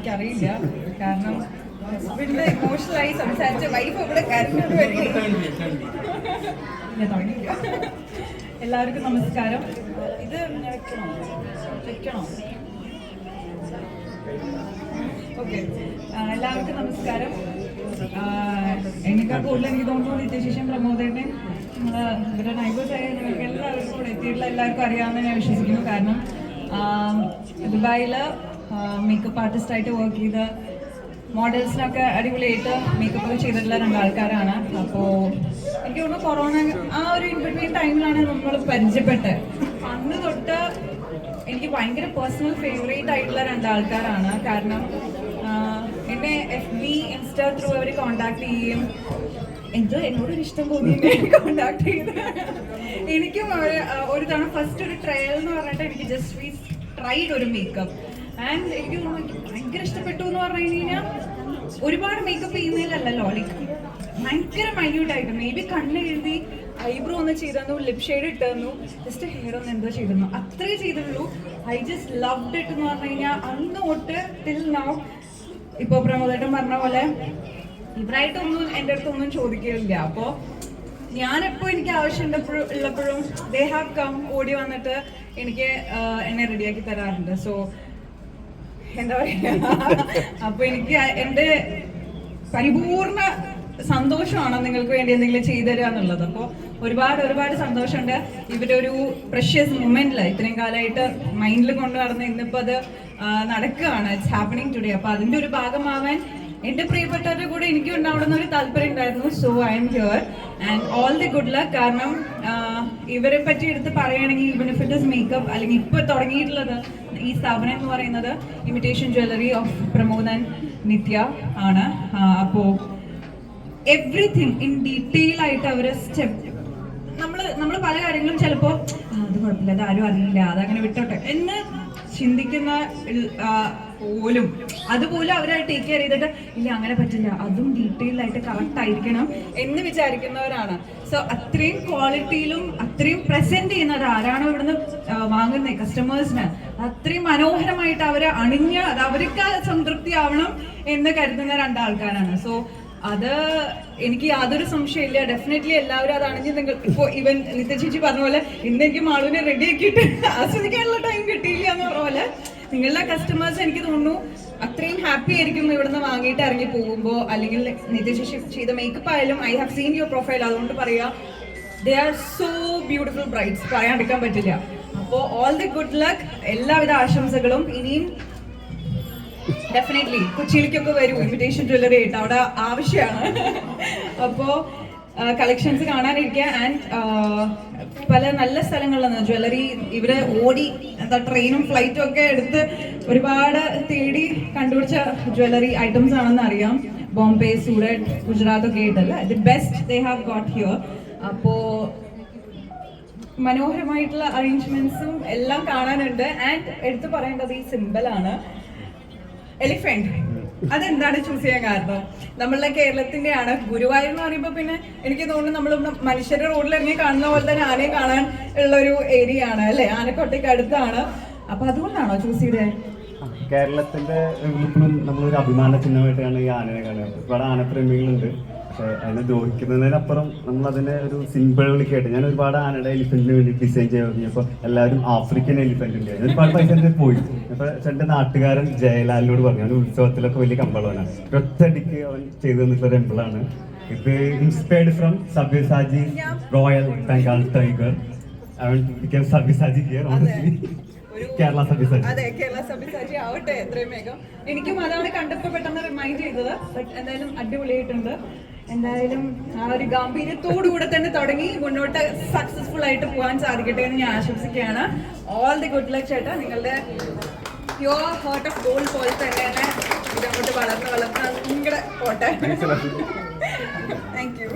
എനിക്കറിയില്ല. കാരണം ഹസ്ബൻഡ് ഇമോഷണലായി സംസാരിച്ച വൈഫ് ഇവിടെ കരഞ്ഞോണ്ട് വരികയില്ല. എല്ലാവർക്കും നമസ്കാരം. ഇത് വെക്കണോ? ഓക്കെ, എല്ലാവർക്കും നമസ്കാരം. എന്നെക്കാൾ കൂടുതൽ എനിക്ക് തോന്നുന്നു നിത്യശേഷം പ്രമോദേട്ടൻ ഇവരുടെ നൈബേഴ്സായ നിങ്ങൾക്ക് എല്ലാവർക്കും കൂടെ എത്തിയിട്ടുള്ള എല്ലാവർക്കും അറിയാമെന്ന് ഞാൻ വിശ്വസിക്കുന്നു. കാരണം ദുബായിൽ മേക്കപ്പ് ആർട്ടിസ്റ്റായിട്ട് വർക്ക് ചെയ്ത മോഡൽസിനൊക്കെ അടിപൊളിയായിട്ട് മേക്കപ്പ് ചെയ്തിട്ടുള്ള രണ്ടാൾക്കാരാണ്. അപ്പോൾ എനിക്ക് തോന്നുന്നു കൊറോണ ആ ഒരു ഇൻബിറ്റ്വീൻ ടൈമിലാണ് നമ്മൾ പരിചയപ്പെട്ടത്. അന്ന് തൊട്ട് എനിക്ക് ഭയങ്കര പേഴ്സണൽ ഫേവറേറ്റ് ആയിട്ടുള്ള രണ്ടാൾക്കാരാണ്. കാരണം എന്നെ FB ഇൻസ്റ്റാ ത്രൂ അവർ കോണ്ടാക്ട് ചെയ്യുകയും എന്നോടൊരു ഇഷ്ടം തോന്നി കോണ്ടാക്ട് ചെയ്ത് എനിക്കും ഒരു തവണ ഫസ്റ്റ് ഒരു ട്രയൽ എന്ന് പറഞ്ഞിട്ട് എനിക്ക് ജസ്റ്റ് വി ട്രൈഡ് ഒരു മേക്കപ്പ് ആൻഡ് എനിക്ക് ഭയങ്കര ഇഷ്ടപ്പെട്ടു എന്ന് പറഞ്ഞു കഴിഞ്ഞാൽ ഒരുപാട് മേക്കപ്പ് ചെയ്യുന്നതിലല്ലോ, ലൈക്ക് ഭയങ്കര മൈന്യൂട്ടായിട്ട് മേ ബി കണ്ണ് എഴുതി ഐബ്രോ ഒന്ന് ചെയ്തു, ലിപ് ഷെയ്ഡ് ഇട്ടു, ജസ്റ്റ് ഹെയർ ഒന്ന് എന്തോ ചെയ്തിരുന്നു, അത്രേ ചെയ്തിട്ടുള്ളൂ. ഐ ജസ്റ്റ് ലവ്ഡ് ഇട്ട് എന്ന് പറഞ്ഞു കഴിഞ്ഞാൽ അന്ന് തൊട്ട് ടിൽ നൗ. ഇപ്പോൾ പ്രമോദേട്ടൻ പറഞ്ഞ പോലെ ഇവരായിട്ടൊന്നും എൻ്റെ അടുത്തൊന്നും ചോദിക്കില്ല. അപ്പോൾ ഞാനെപ്പോൾ എനിക്ക് ആവശ്യം ഉള്ളപ്പോഴും ദേ ഹാവ് കം, ഓടി വന്നിട്ട് എനിക്ക് എന്നെ റെഡിയാക്കി തരാറുണ്ട്. സോ എന്താ പറയുക, അപ്പോൾ എനിക്ക് എൻ്റെ പരിപൂർണ സന്തോഷമാണ് നിങ്ങൾക്ക് വേണ്ടി എന്തെങ്കിലും ചെയ്തു തരിക എന്നുള്ളത്. അപ്പോൾ ഒരുപാട് സന്തോഷമുണ്ട്. ഇവരുടെ ഒരു പ്രഷ്യസ് മൊമെന്റിൽ ഇത്രയും കാലമായിട്ട് മൈൻഡിൽ കൊണ്ടു നടന്ന് ഇന്നിപ്പോൾ അത് നടക്കുകയാണ്. It's happening today. അപ്പോൾ അതിൻ്റെ ഒരു ഭാഗമാവാൻ എൻ്റെ പ്രിയപ്പെട്ടവരുടെ കൂടെ എനിക്കും ഉണ്ടാവണമെന്ന് ഒരു താല്പര്യം ഉണ്ടായിരുന്നു. So I am here and all the good luck. കാരണം ഇവരെ പറ്റി എടുത്ത് പറയുകയാണെങ്കിൽ even if it is makeup അല്ലെങ്കിൽ ഇപ്പോൾ തുടങ്ങിയിട്ടുള്ളത് ഈ സ്ഥാപനം എന്ന് പറയുന്നത് imitation jewellery of Pramod and Nithya ആണ്. അപ്പോൾ എവ്രിതിങ് ഇൻ ഡീറ്റെയിൽ ആയിട്ട് അവര് സ്റ്റെപ്പ് നമ്മൾ പല കാര്യങ്ങളും ചിലപ്പോൾ അത് കുഴപ്പമില്ല, അത് ആരും അറിയില്ല, അതങ്ങനെ വിട്ടോട്ടെ എന്ന് ചിന്തിക്കുന്ന പോലും അതുപോലും അവരെ ടേക്ക് കെയർ ചെയ്തിട്ട് ഇല്ല അങ്ങനെ പറ്റില്ല, അതും ഡീറ്റെയിൽ ആയിട്ട് കറക്റ്റ് ആയിരിക്കണം എന്ന് വിചാരിക്കുന്നവരാണ്. സോ അത്രയും ക്വാളിറ്റിയിലും അത്രയും പ്രസന്റ് ചെയ്യുന്നത് ആരാണോ ഇവിടുന്ന് വാങ്ങുന്നത് കസ്റ്റമേഴ്സിന് അത്രയും മനോഹരമായിട്ട് അവരെ അണിഞ്ഞ് അത് അവർക്ക് സംതൃപ്തി ആവണം എന്ന് കരുതുന്ന രണ്ടാൾക്കാരാണ്. സോ അത് എനിക്ക് യാതൊരു സംശയമില്ല. ഡെഫിനറ്റ്ലി എല്ലാവരും അത് അണിഞ്ഞ് നിങ്ങൾ ഇപ്പോൾ ഇവൻ നിത്യ ചേച്ചി പറഞ്ഞ പോലെ ഇന്ന് എനിക്ക് മാളുവിനെ റെഡിയാക്കിയിട്ട് ആസ്വദിക്കാനുള്ള ടൈം കിട്ടിയില്ല എന്ന് പറഞ്ഞ പോലെ നിങ്ങളുടെ കസ്റ്റമേഴ്സ് എനിക്ക് തോന്നുന്നു അത്രയും ഹാപ്പി ആയിരിക്കും ഇവിടുന്ന് വാങ്ങിയിട്ട് ഇറങ്ങി പോകുമ്പോൾ. അല്ലെങ്കിൽ നിത്യ ചേച്ചി ചെയ്ത മേക്കപ്പ് ആയാലും I have seen your profile, അതുകൊണ്ട് പറയാ they are so beautiful brides, പറയാണ്ടിരിക്കാൻ പറ്റില്ല. അപ്പോൾ ഓൾ ദി ഗുഡ് ലക്ക്, എല്ലാവിധ ആശംസകളും. ഇനിയും ഡെഫിനറ്റ്ലി കൊച്ചിയിലേക്കൊക്കെ വരും ഇൻവിറ്റേഷൻ ജ്വല്ലറി ആയിട്ട്, അവിടെ ആവശ്യമാണ്. അപ്പോൾ കളക്ഷൻസ് കാണാനിരിക്കുക. ആൻഡ് പല നല്ല സ്ഥലങ്ങളിൽ നിന്ന് ജ്വല്ലറി ഇവര് ഓടി എന്താ ട്രെയിനും ഫ്ലൈറ്റും ഒക്കെ എടുത്ത് ഒരുപാട് തേടി കണ്ടുപിടിച്ച ജ്വല്ലറി ഐറ്റംസ് ആണെന്ന് അറിയാം. ബോംബെ, സൂററ്റ്, ഗുജറാത്ത് ഒക്കെ ആയിട്ടല്ല, the best they have got here. അപ്പോൾ മനോഹരമായിട്ടുള്ള അറേഞ്ച്മെന്റ്സും എല്ലാം കാണാനുണ്ട്. ആൻഡ് എടുത്തു പറയേണ്ടത് ഈ സിമ്പിളാണ്, എലിഫന്റ്. അതെന്താണ് ചൂസ് ചെയ്യാൻ കാരണം? നമ്മളുടെ കേരളത്തിന്റെയാണ്. ഗുരുവായൂർ എന്ന് പറയുമ്പോൾ പിന്നെ എനിക്ക് തോന്നുന്നു നമ്മൾ മനുഷ്യരുടെ റോഡിലിറങ്ങി കാണുന്ന പോലെ തന്നെ ആനയെ കാണാൻ ഉള്ള ഒരു ഏരിയ ആണ് അല്ലെ, ആനക്കോട്ടയ്ക്ക് അടുത്താണ്. അപ്പൊ അതുകൊണ്ടാണോ ചൂസ് ചെയ്തത്? കേരളത്തിന്റെ ഇപ്പോഴും നമ്മളൊരു അഭിമാന ചിഹ്നമായിട്ടാണ് ഈ ആനയെ കാണുക. ഒരുപാട് ആനപ്രേമികളുണ്ട്. പക്ഷെ അതിനെ ദ്രോഹിക്കുന്നതിനപ്പുറം നമ്മൾ അതിനെ ഒരു സിമ്പിളിലേക്കായിട്ട് ഞാൻ ഒരുപാട് ആനയുടെ എലിഫന്റിന് വേണ്ടി ഡിസൈൻ ചെയ്തപ്പോൾ എല്ലാവരും ആഫ്രിക്കൻ എലിഫന്റ് ഉണ്ട്. ഒരുപാട് പൈസ പോയി. അപ്പൊ എന്റെ നാട്ടുകാരൻ ജയലാലിനോട് പറഞ്ഞു, അവൻ ഉത്സവത്തിലൊക്കെ വലിയ കമ്പളവനാണ്, ഒറ്റയടിക്ക് അവൻ ചെയ്തു തന്നിട്ടുള്ള ടെമ്പിളാണ് ഇത്. Inspired from Sabyasachi royal Bengal tiger. അവൻ സബ്യസാജി ഹിയർ ഓണസ്റ്റ്ലി കേരള സബ്യസാജി. അതെ, കേരള സബ്യസാജി ആവട്ടെ എത്രയും വേഗം. എനിക്കും അതാണ് കണ്ടപ്പോൾ പെട്ടെന്ന് റിമൈൻഡ് ചെയ്തത്. ബട്ട് എന്തായാലും അടിപൊളിയായിട്ടുണ്ട്. എന്തായാലും ആ ഒരു ഗാംഭീര്യത്തോടുകൂടെ തന്നെ തുടങ്ങി മുന്നോട്ട് സക്സസ്ഫുൾ ആയിട്ട് പോകാൻ സാധിക്കട്ടെ എന്ന് ഞാൻ ആശംസിക്കുകയാണ്. ഓൾ ദി ഗുഡ് ലക്ക് ചേട്ടാ. നിങ്ങളുടെ പ്യുവർ ഹാർട്ട് ഓഫ് ഗോൾഡ് പോലെ തന്നെ ഇതങ്ങോട്ട് വളർന്ന് നിങ്ങളുടെ പോട്ടെ. Thank you.